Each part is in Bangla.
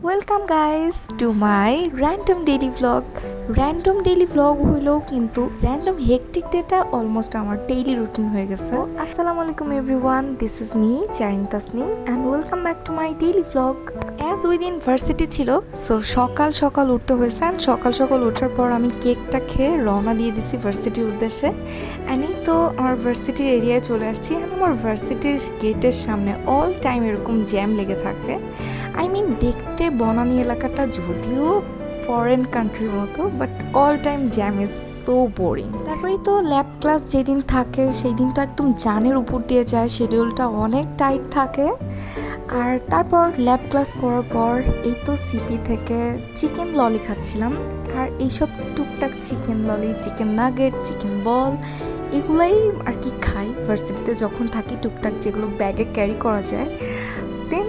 Welcome guys to my random daily vlog. Random daily vlog হইলেও কিন্তু র্যান্ডম হেকটিক ডেটা অলমোস্ট আমার ডেইলি রুটিন হয়ে গেছে। আসসালামু আলাইকুম everyone, this is me Zarin Tasnim and welcome back to my daily vlog. As within varsity ছিল, সো সকাল সকাল উঠতে হয়েছে। অ্যান্ড সকাল সকাল ওঠার পর আমি কেকটা খেয়ে রওনা দিয়ে দিছি ভার্সিটির উদ্দেশ্যে। অ্যান্ড এই তো আমার ভার্সিটির এরিয়ায় চলে আসছি। অ্যান্ড আমার ভার্সিটির গেটের সামনে অল টাইম এরকম জ্যাম লেগে থাকে। আই মিন দেখতে বনানী এলাকাটা যদিও ফরেন কান্ট্রির মতো, but all time jam is so boring. তারপরেই তো ল্যাব ক্লাস যেদিন থাকে সেই দিন তো একদম জানের উপর দিয়ে যায়, শিডিউলটা অনেক টাইট থাকে। আর তারপর ল্যাব ক্লাস করার পর এই তো সিপি থেকে চিকেন ললি খাচ্ছিলাম। আর এইসব টুকটাক চিকেন ললি, চিকেন নাগেট, চিকেন বল এগুলাই আর কি খাই ভার্সিটিতে যখন থাকি, টুকটাক যেগুলো ব্যাগে ক্যারি করা যায়। দেন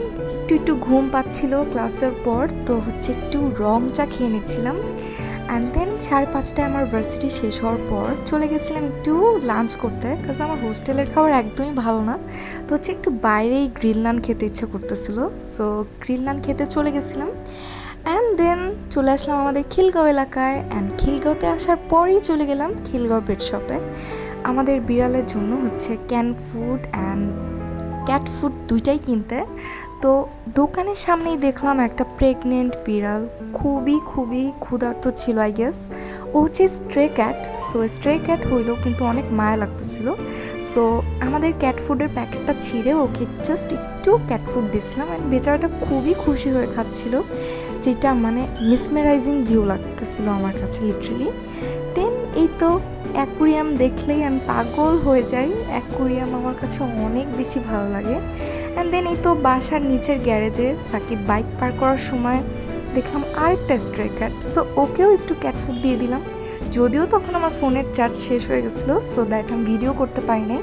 একটু ঘুম পাচ্ছিল ক্লাসের পর, তো একটু রং চা খেয়ে নিচ্ছিলাম। অ্যান্ড দেন 5:30টায় আমার ভার্সিটি শেষ হওয়ার পর চলে গেছিলাম একটু লাঞ্চ করতে, কারণ আমার হোস্টেলের খাবার একদমই ভালো না। তো একটু বাইরেই গ্রিল নান খেতে ইচ্ছা করতেছিল, সো গ্রিল নান খেতে চলে গেছিলাম। অ্যান্ড দেন চলে আসলাম আমাদের খিলগাঁও এলাকায়। অ্যান্ড খিলগাঁওতে আসার পরেই চলে গেলাম খিলগাঁও পেট শপে আমাদের বিড়ালের জন্য can food and cat food দুইটাই কিনতে। তো দোকানের সামনেই দেখলাম একটা প্রেগনেন্ট বিড়াল, খুবই ক্ষুধার্ত ছিল আই গেস। ও stray cat. So stray cat হইলেও কিন্তু অনেক মায়া লাগতেছিল। সো আমাদের ক্যাট ফুডের প্যাকেটটা ছিঁড়ে ওকে জাস্ট একটু ক্যাট ফুড দিয়েছিলাম। অ্যান্ড বেচারাটা খুবই খুশি হয়ে খাচ্ছিল, যেটা মিসমেরাইজিং ভিউ লাগতেছিল আমার কাছে লিটারেলি। দেন এই তো অ্যাকুরিয়াম দেখলেই আমি পাগল হয়ে যাই। অ্যাকুরিয়াম আমার কাছে অনেক বেশি ভালো লাগে। অ্যান্ড দেন এই তো বাসার নিচের গ্যারেজে সাকিব বাইক পার করার সময় দেখলাম আরেকটা স্ট্রে ক্যাট। সো ওকেও একটু ক্যাট ফুড দিয়ে দিলাম, যদিও তখন আমার ফোনের চার্জ শেষ হয়ে গেছিলো, সো দ্যাট আমি ভিডিও করতে পারি নাই।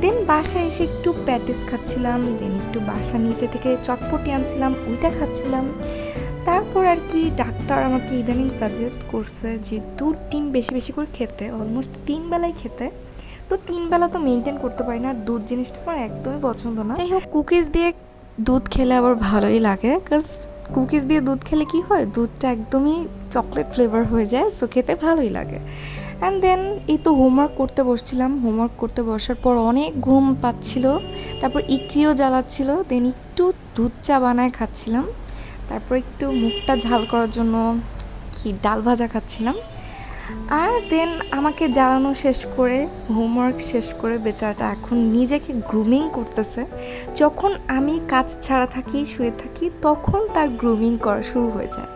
দেন বাসায় এসে একটু প্যাটিস খাচ্ছিলাম, দেন একটু বাসার নিচে থেকে চটপটি আনছিলাম, ওইটা খাচ্ছিলাম। তারপর আর কি ডাক্তার আমাকে ইদানিং সাজেস্ট করছে যে দুধ ডিম বেশি বেশি করে খেতে, অলমোস্ট 3 বেলায় খেতে। তো 3 বেলা তো মেনটেন করতে পারি না, আর দুধ জিনিসটা আমার একদমই পছন্দ না। যাই হোক, কুকিজ দিয়ে দুধ খেলে আবার ভালোই লাগে, বিকজ কুকিজ দিয়ে দুধ খেলে কি হয়, দুধটা একদমই চকলেট ফ্লেভার হয়ে যায়, সো খেতে ভালোই লাগে। অ্যান্ড দেন এই তো হোমওয়ার্ক করতে বসছিলাম। হোমওয়ার্ক করতে বসার পর অনেক ঘুম পাচ্ছিল, তারপর ইকরিও জ্বালাচ্ছিল। দেন একটু দুধ চা বানায় খাচ্ছিলাম। তারপর একটু মুখটা ঝাল করার জন্য ডাল ভাজা খাচ্ছিলাম। আর দেন আমাকে জ্বালানো শেষ করে, হোমওয়ার্ক শেষ করে বেচারাটা এখন নিজেকে গ্রুমিং করতেছে। যখন আমি কাজ ছাড়া থাকি, শুয়ে থাকি, তখন তার গ্রুমিং করা শুরু হয়ে যায়।